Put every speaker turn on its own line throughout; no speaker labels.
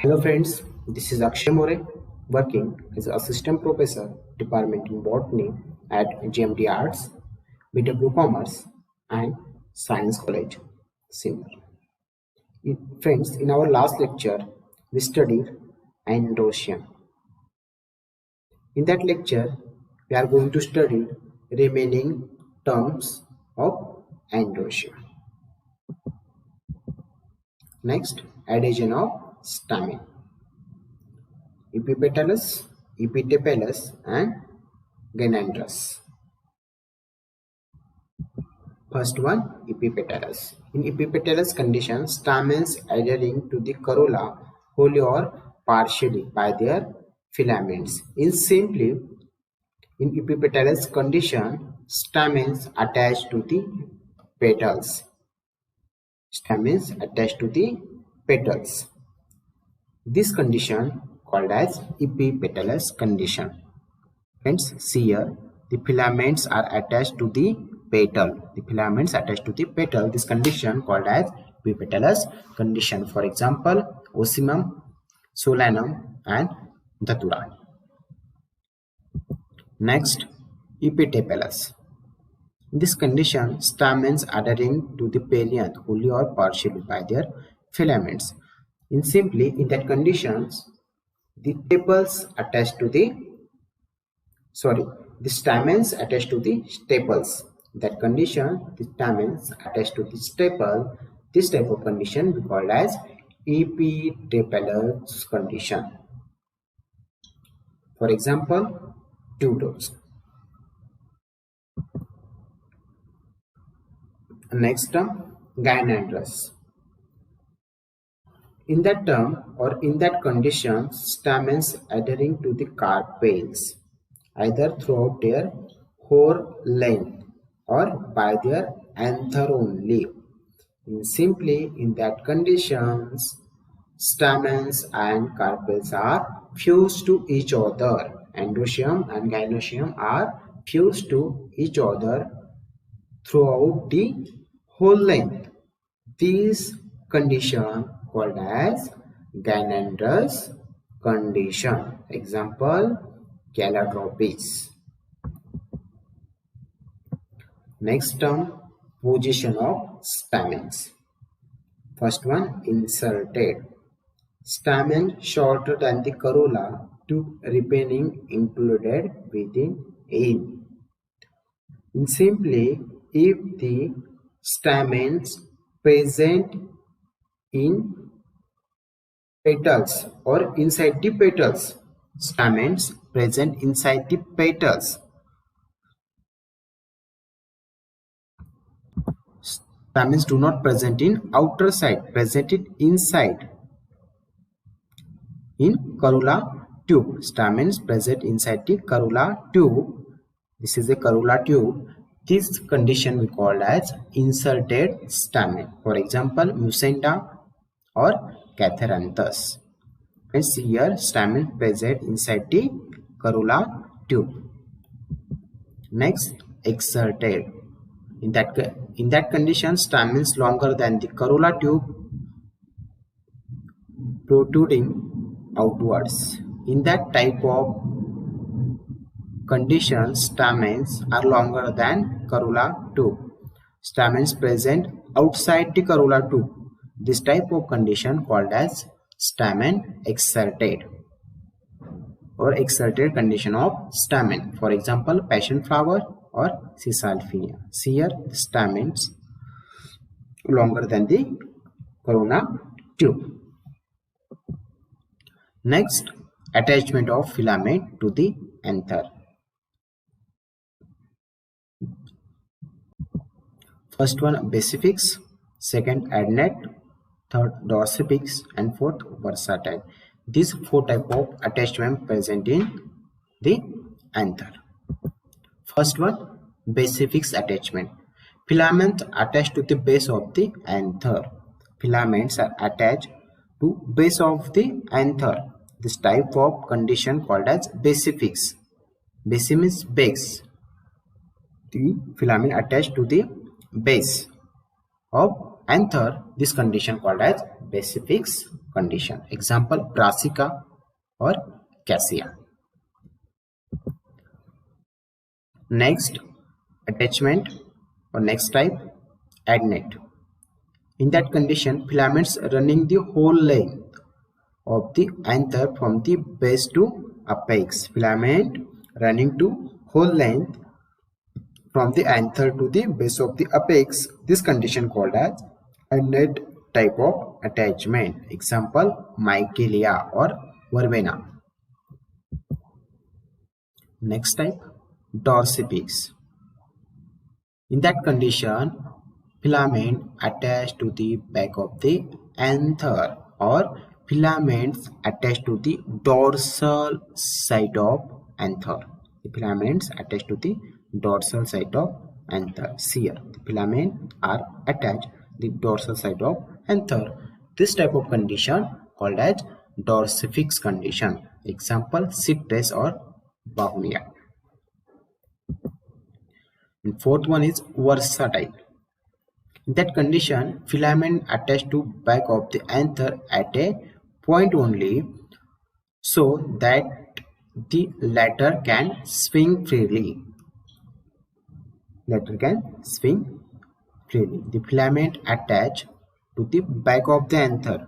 Hello friends, this is Akshay More, working as Assistant Professor, Department in Botany at GMT Arts, BW Commerce and Science College, Simla. Friends, in our last lecture, we studied Androecium. In that lecture, we are going to study remaining terms of Androecium. Next, adhesion of stamen. Epipetalous, epitepalous, and gynandrous. First one, epipetalous. In epipetalous condition, stamens adhering to the corolla wholly or partially by their filaments. In epipetalous condition, stamens attached to the petals. Stamens attached to the petals. This condition called as epipetalous condition. Friends, see here, the filaments are attached to the petal. The filaments attached to the petal. This condition called as epipetalous condition. For example, Ocimum, Solanum, and Datura. Next, epitepalous. In this condition, stamens adhering to the perianth wholly or partially by their filaments. In that conditions, the tepals attached to the stamens attached to the staples. That condition, the stamens attached to the staple. This type of condition we called as epitepalous condition. For example, Tudos. Next term, gynandrous. In that term or in that condition, stamens adhering to the carpels either throughout their whole length or by their anther only. In that conditions, stamens and carpels are fused to each other. Androecium and gynoecium are fused to each other throughout the whole length. This condition called as gynandrous condition. Example, Calotropis. Next term, position of stamens. First one, inserted. Stamen shorter than the corolla, tube remaining included within in. If the stamens present in petals or inside the petals, stamens present inside the petals. Stamens do not present in outer side, presented inside. In corolla tube, stamens present inside the corolla tube. This is a corolla tube. This condition we call as inserted stamen. For example, Musenda or Catharanthus. And see here, stamen present inside the corolla tube. Next, exserted. In that condition, stamens longer than the corolla tube, protruding outwards. In that type of condition, stamens are longer than corolla tube. Stamens present outside the corolla tube. This type of condition called as stamen exserted or exserted condition of stamen. For example, passion flower or Cisalphinia. See here, stamens longer than the corolla tube. Next, attachment of filament to the anther. First one, basifix. Second, adnate. Third, dorsifix, and fourth, versatile. These four types of attachment present in the anther. First one, basifix attachment. Filaments attached to the base of the anther. Filaments are attached to base of the anther. This type of condition called as basifix. Base means base. The filament attached to the base of anther. This condition called as basifix condition. Example, Brassica or Cassia. Next attachment or next type, adnet. In that condition, filaments running the whole length of the anther from the base to apex. Filament running to whole length from the anther to the base of the apex. This condition called as adnet type of attachment. Example, Michelia or Verbena. Next type, dorsipix. In that condition, filament attached to the back of the anther or filaments attached to the dorsal side of anther. The filaments attached to the dorsal side of anther. Here, the filaments are attached to the dorsal side of anther. This type of condition called as dorsifix condition. Example, Citrus or Bahunia. And fourth one is versatile. In that condition, filament attached to back of the anther at a point only, so that the latter can swing freely. The filament attached to the back of the anther.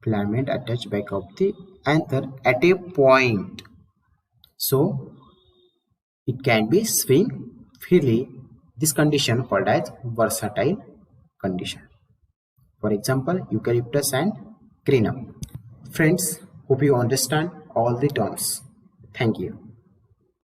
Filament attached back of the anther at a point, so it can be swing freely. This condition called as versatile condition. For example, eucalyptus and crinum. Friends, hope you understand all the terms. Thank you.